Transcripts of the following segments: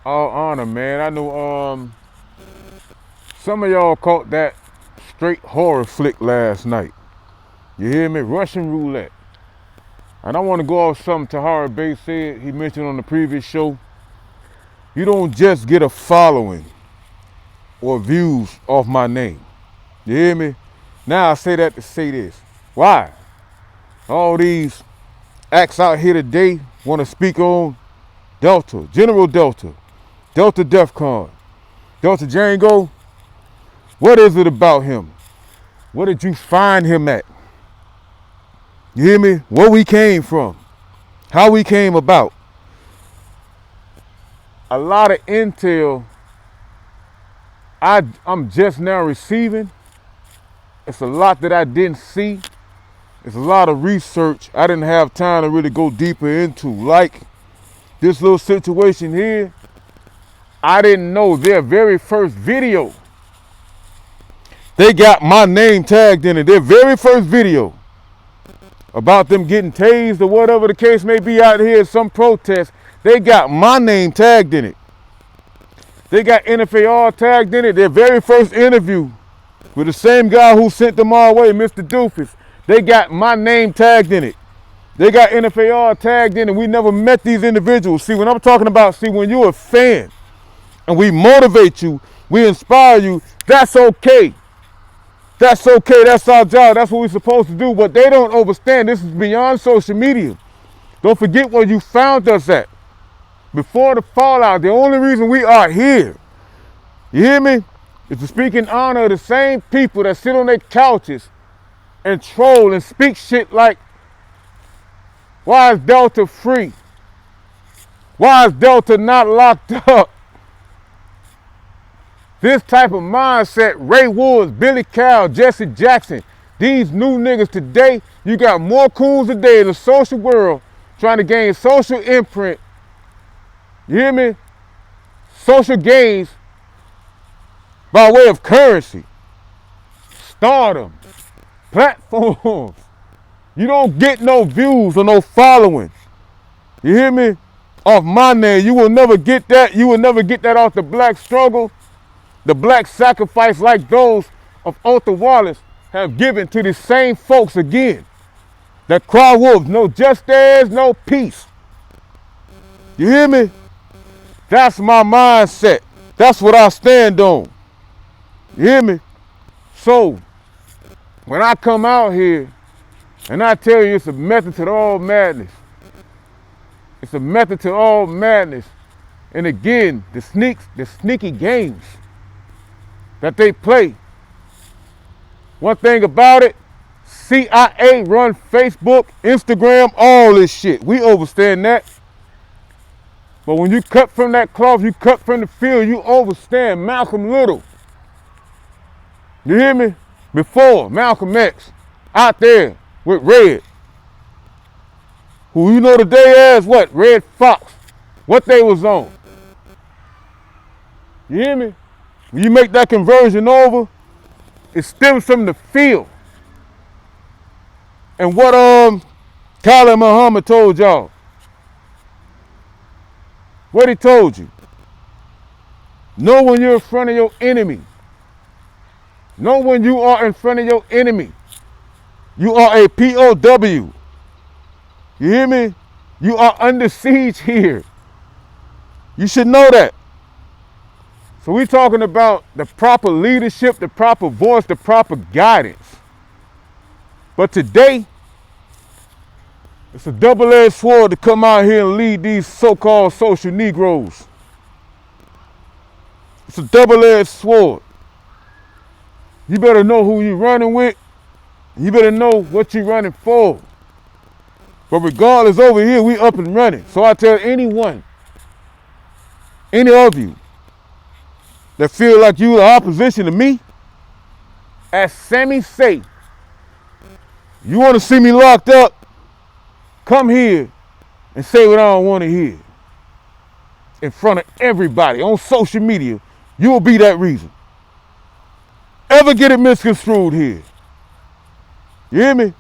All honor, man. I know some of y'all caught that straight horror flick last night. You hear me? Russian roulette. And I want to go off something Tahara Bey said, he mentioned on the previous show. You don't just get a following or views off my name. You hear me? Now I say that to say this. Why? All these acts out here today want to speak on Delta, General Delta, Delta DEFCON, Delta Django. What is it about him? What did you find him at? You hear me? Where we came from, how we came about. A lot of intel I'm just now receiving. It's a lot that I didn't see. It's a lot of research I didn't have time to really go deeper into. Like this little situation here, I didn't know their very first video. They got my name tagged in it. Their very first video about them getting tased or whatever the case may be out here at some protest. They got my name tagged in it. They got NFAR tagged in it. Their very first interview with the same guy who sent them our way, Mr. Doofus. They got my name tagged in it. They got NFAR tagged in it. We never met these individuals. See, when I'm talking about, when you're a fan and we motivate you, we inspire you, that's okay. That's okay. That's our job. That's what we're supposed to do. But they don't understand. This is beyond social media. Don't forget where you found us at. Before the fallout, the only reason we are here, you hear me, is to speak in honor of the same people that sit on their couches and troll and speak shit like, why is Delta free? Why is Delta not locked up? This type of mindset, Ray Woods, Billy Cal, Jesse Jackson, these new niggas today, you got more coons today in the social world trying to gain social imprint. You hear me? Social gains by way of currency, stardom, platforms. You don't get no views or no following. You hear me? Off my name. You will never get that. You will never get that off the black struggle, the black sacrifice like those of Otha Wallace have given to the same folks again that cry wolves. No justice, no peace. You hear me? That's my mindset. That's what I stand on. You hear me? So, when I come out here and I tell you it's a method to all madness, it's a method to all madness. And again, the sneaky games that they play. One thing about it, CIA run Facebook, Instagram, all this shit. We understand that. But when you cut from that cloth, you cut from the field, you understand Malcolm Little. You hear me? Before Malcolm X, out there with Red, who you know today as what? Red Fox. What they was on. You hear me? When you make that conversion over, it stems from the field. And what Khalid Muhammad told y'all. What he told you. Know when you're in front of your enemy. Know when you are in front of your enemy. You are a POW. You hear me? You are under siege here. You should know that. So we're talking about the proper leadership, the proper voice, the proper guidance. But today, it's a double-edged sword to come out here and lead these so-called social Negroes. It's a double-edged sword. You better know who you're running with. You better know what you're running for. But regardless, over here, we up and running. So I tell anyone, any of you that feel like you are opposition to me, as Sammy say, you want to see me locked up, come here and say what I don't want to hear. In front of everybody on social media, you will be that reason. Ever get it misconstrued here? You hear me?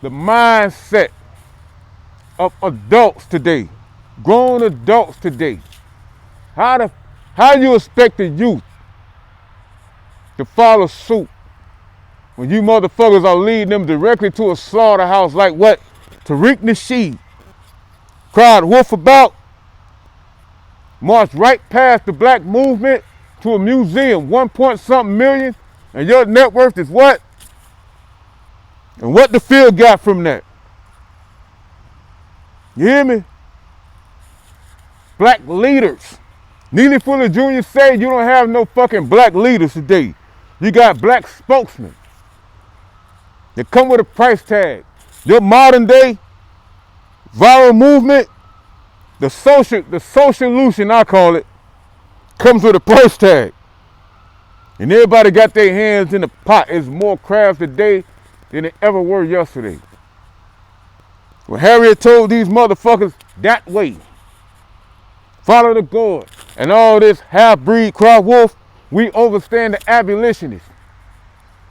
The mindset of adults today grown adults today. How you expect the youth to follow suit when you motherfuckers are leading them directly to a slaughterhouse like what Tariq Nasheed cried wolf about, marched right past the black movement to a museum, 1-point-something million, and your net worth is what? And what the field got from that? You hear me? Black leaders. Neely Fuller Jr. said you don't have no fucking black leaders today. You got black spokesmen. They come with a price tag. Your modern day viral movement, the solution I call it, comes with a price tag. And everybody got their hands in the pot. There's more crabs today than there ever were yesterday. When Harriet told these motherfuckers that way, follow the God, and all this half-breed cry wolf, we understand the abolitionists.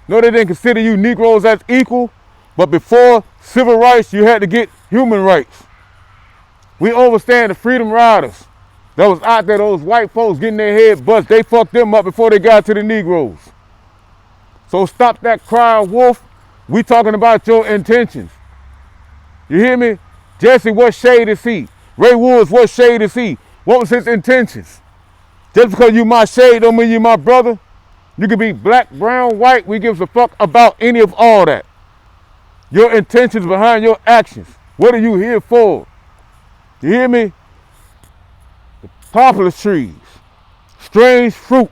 No, they didn't consider you Negroes as equal, but before civil rights, you had to get human rights. We understand the freedom riders that was out there, those white folks getting their head bust. They fucked them up before they got to the Negroes. So stop that cry wolf. We talking about your intentions. You hear me? Jesse, what shade is he? Ray Woods, what shade is he? What was his intentions? Just because you my shade don't mean you my brother. You can be black, brown, white. We give a fuck about any of all that. Your intentions behind your actions. What are you here for? You hear me? The poplar trees. Strange fruit.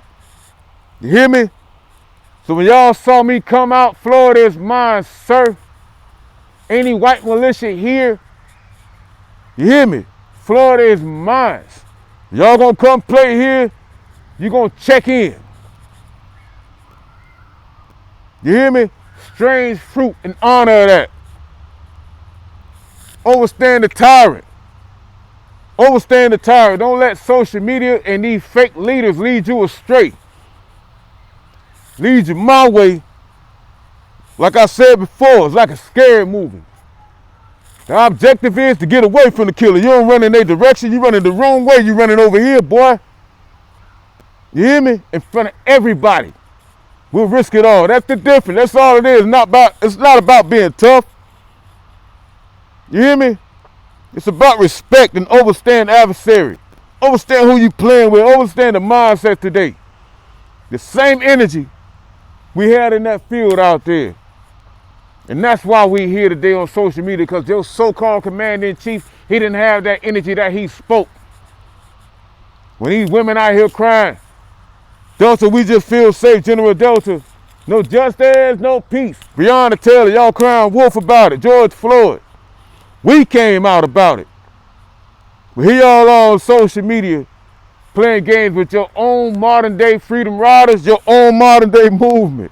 You hear me? So when y'all saw me come out, Florida is mine, sir. Any white militia here? You hear me? Florida is mine. Y'all gonna come play here, you gonna check in. You hear me? Strange fruit in honor of that. Overstand the tyrant. Overstand the tyrant. Don't let social media and these fake leaders lead you astray. Lead you my way. Like I said before, it's like a scary movie. The objective is to get away from the killer. You don't run in their direction. You running the wrong way. You running over here, boy. You hear me? In front of everybody. We'll risk it all. That's the difference. That's all it is. It's not about being tough. You hear me? It's about respect and understand the adversary. Understand who you playing with. Understand the mindset today. The same energy we had in that field out there. And that's why we here today on social media, because your so-called commander-in-chief, he didn't have that energy that he spoke. When these women out here crying, Delta, we just feel safe, General Delta. No justice, no peace. Breonna Taylor, y'all crying wolf about it. George Floyd. We came out about it. But here y'all on social media playing games with your own modern day freedom riders, your own modern day movement.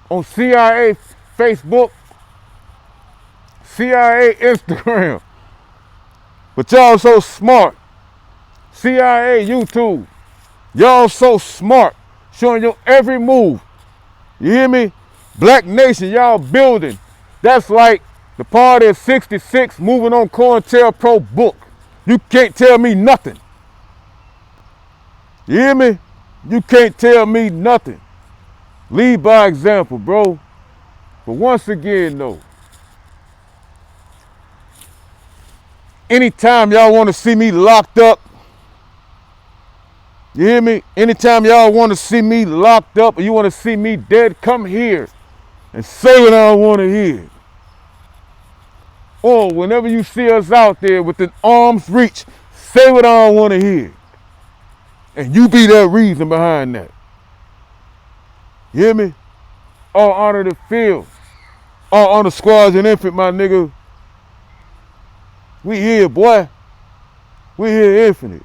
On CIA Facebook, CIA Instagram. But y'all so smart. CIA YouTube. Y'all so smart, showing your every move. You hear me? Black Nation, y'all building. That's like the party of 66 moving on COINTELPRO book. You can't tell me nothing. You hear me? You can't tell me nothing. Lead by example, bro. But once again, though, anytime y'all want to see me locked up, you hear me? Anytime y'all want to see me locked up or you want to see me dead, come here and say what I want to hear. Or whenever you see us out there within arm's reach, say what I want to hear. And you be that reason behind that. You hear me? All honor the field. All honor squads and infant, my nigga. We here, boy. We here infinite.